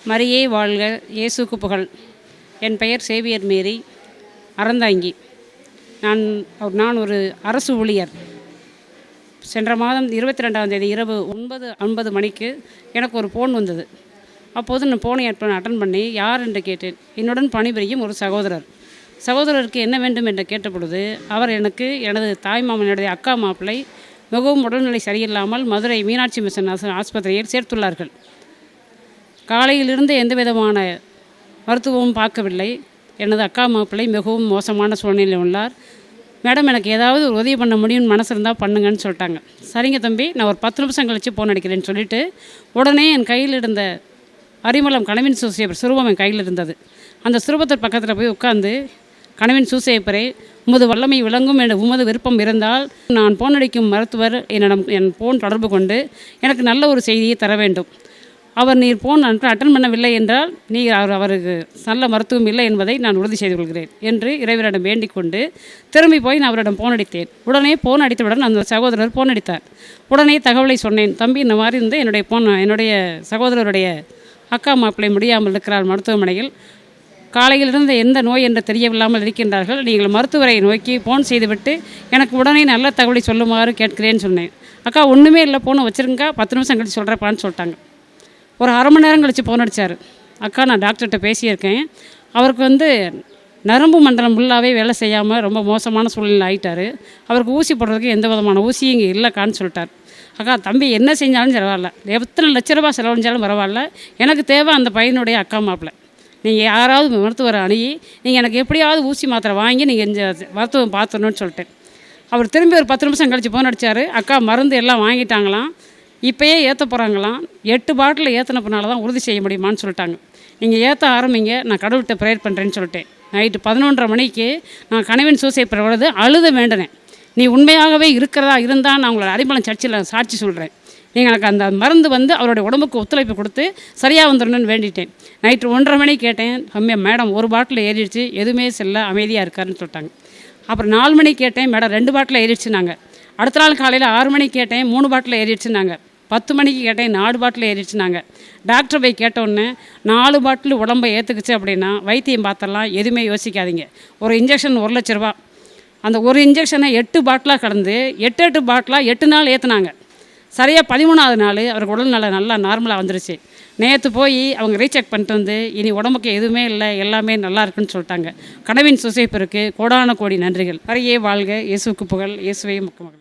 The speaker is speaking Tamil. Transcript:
மரியே வாழ்க, இயேசுக்கு புகழ். என் பெயர் சேவியர் மேரி, அறந்தாங்கி. நான் ஒரு அரசு ஊழியர். சென்ற மாதம் 22ஆம் தேதி இரவு 9:50 மணிக்கு எனக்கு ஒரு ஃபோன் வந்தது. அப்போது நான் ஃபோனை அட்டன் பண்ணி யார் என்று கேட்டேன். என்னுடன் பணிபுரியும் ஒரு சகோதரருக்கு என்ன வேண்டும் என்று கேட்ட பொழுது அவர் எனக்கு எனது தாய்மாமனுடைய அக்கா மாப்பிள்ளை மிகவும் உடல்நிலை சரியில்லாமல் மதுரை மீனாட்சி மிஷன் ஆஸ்பத்திரியில் சேர்த்துள்ளார்கள். காலையிலிருந்து எந்த விதமான மருத்துவமும் பார்க்கவில்லை. எனது அக்கா மாப்பிள்ளை மிகவும் மோசமான சூழ்நிலையில் உள்ளார். மேடம், எனக்கு ஏதாவது ஒரு உதவி பண்ண முடியும்னு மனசு இருந்தால் பண்ணுங்கன்னு சொல்லிட்டாங்க. சரிங்க தம்பி, நான் ஒரு 10 நிமிஷம் கழித்து ஃபோன் அடிக்கிறேன்னு சொல்லிவிட்டு உடனே என் கையில் இருந்த அரிமளம் கனவின் சூசையப்பர் சுரூபம் என் கையில் இருந்தது. அந்த சுரூபத்தின் பக்கத்தில் போய் உட்கார்ந்து, கனவின் சூசையப்பரே, உமது வல்லமை விளங்கும் என்ற உமது விருப்பம் இருந்தால் நான் ஃபோன் அடிக்கும் மருத்துவர் என் ஃபோன் தொடர்பு கொண்டு எனக்கு நல்ல ஒரு செய்தியை தர வேண்டும். நீர் ஃபோன் அட்டன் பண்ணவில்லை என்றால் அவருக்கு நல்ல மருத்துவம் இல்லை என்பதை நான் உறுதி செய்து கொள்கிறேன் என்று இறைவனிடம் வேண்டிக் கொண்டு திரும்பி போய் நான் அவரிடம் ஃபோன் அடித்தேன். உடனே ஃபோன் அடித்தவுடன் அந்த சகோதரர் ஃபோன் அடித்தார். உடனே தகவலை சொன்னேன். தம்பி, இந்த மாதிரி இருந்து என்னுடைய சகோதரருடைய அக்கா மாப்பிள்ளை முடியாமல் இருக்கிறார் மருத்துவமனையில். காலையிலிருந்து எந்த நோய் என்று தெரியவில்லாமல் இருக்கின்றார்கள். நீங்கள் மருத்துவரை நோக்கி ஃபோன் செய்துவிட்டு எனக்கு உடனே நல்ல தகவலை சொல்லுமாறு கேட்கிறேன்னு சொன்னேன். அக்கா, ஒன்றுமே இல்லை, ஃபோனை வச்சுருங்க, 10 நிமிஷம் கழிச்சு சொல்கிறப்பான்னு சொல்லிட்டாங்க. ஒரு அரை மணி நேரம் கழித்து ஃபோன் அடித்தார். அக்கா, நான் டாக்டர்கிட்ட பேசியிருக்கேன். அவருக்கு நரம்பு மண்டலம் ஃபுல்லாகவே வேலை செய்யாமல் ரொம்ப மோசமான சூழ்நிலை ஆகிட்டார். அவருக்கு ஊசி போடுறதுக்கு எந்த விதமான ஊசியும் இங்கே இல்லைக்கான்னு சொல்லிட்டார். அக்கா, தம்பி என்ன செஞ்சாலும் பரவாயில்ல, எத்தனை லட்ச ரூபா செலவழிஞ்சாலும் பரவாயில்ல, எனக்கு தேவை அந்த பையனுடைய அக்கா மாப்பிள்ளை. நீங்கள் யாராவது மருத்துவரை அணுகி நீங்கள் எனக்கு எப்படியாவது ஊசி மாத்திரை வாங்கி நீங்கள் இந்த மருத்துவம் பார்த்துடணும்னு சொல்லிட்டேன். அவர் திரும்பி ஒரு 10 நிமிஷம் கழித்து ஃபோன் அடித்தார். அக்கா, மருந்து எல்லாம் வாங்கிட்டாங்களாம், இப்போயே ஏற்ற போகிறாங்களாம், 8 பாட்டில் ஏற்றினப்பினால தான் உறுதி செய்ய முடியுமான்னு சொல்லிட்டாங்க. நீங்கள் ஏற்ற ஆரம்பிங்க, நான் கடவுள்கிட்ட ப்ரேயர் பண்ணுறேன்னு சொல்லிட்டேன். நைட்டு 11:30 மணிக்கு நான் கனவின் சூசையப்பர் பொழுது அழுத வேண்டினேன். நீ உண்மையாகவே இருந்தால் நான் உங்களை அரிமளம் சர்ச்சில் சாட்சி சொல்கிறேன். நீங்கள் எனக்கு அந்த மருந்து அவருடைய உடம்புக்கு ஒத்துழைப்பு கொடுத்து சரியாக வந்துடணும்னு வேண்டிட்டேன். நைட்டு 1:30 மணிக்கு கேட்டேன். மேடம், ஒரு பாட்டில் ஏறிடுச்சு, எதுவுமே செல்ல, அமைதியாக இருக்காருன்னு சொல்லிட்டாங்க. அப்புறம் 4 மணிக்கு கேட்டேன். மேடம், 2 பாட்டில் ஏறிடுச்சுனாங்க. அடுத்த நாள் காலையில் 6 மணிக்கு கேட்டேன். 3 பாட்டில் ஏறிடுச்சுனாங்க. 10 மணிக்கு கேட்டேன். 4 பாட்டில் ஏறிடுச்சுனாங்க. டாக்டர் போய் கேட்டோன்னே 4 பாட்டில் உடம்பை ஏற்றுக்குச்சு அப்படின்னா வைத்தியம் பார்த்தலாம், எதுவுமே யோசிக்காதீங்க. ஒரு இன்ஜெக்ஷன் 1 லட்ச ரூபா. அந்த ஒரு இன்ஜெக்ஷனை 8 பாட்டிலாக கடந்து 8 பாட்டிலாக 8 நாள் ஏற்றுனாங்க. சரியாக 13ஆவது நாள் அவருக்கு உடல்நல நல்லா நார்மலாக வந்துருச்சு. நேற்று போய் அவங்க ரீசெக் பண்ணிட்டு இனி உடம்புக்கு எதுவுமே இல்லை, எல்லாமே நல்லா இருக்குன்னு சொல்லிட்டாங்க. கனவின் சூசையப்பருக்கு கோடான கோடி நன்றிகள். மரியே வாழ்க, இயேசுக்கு புகழ். இயேசுவே மக்களை.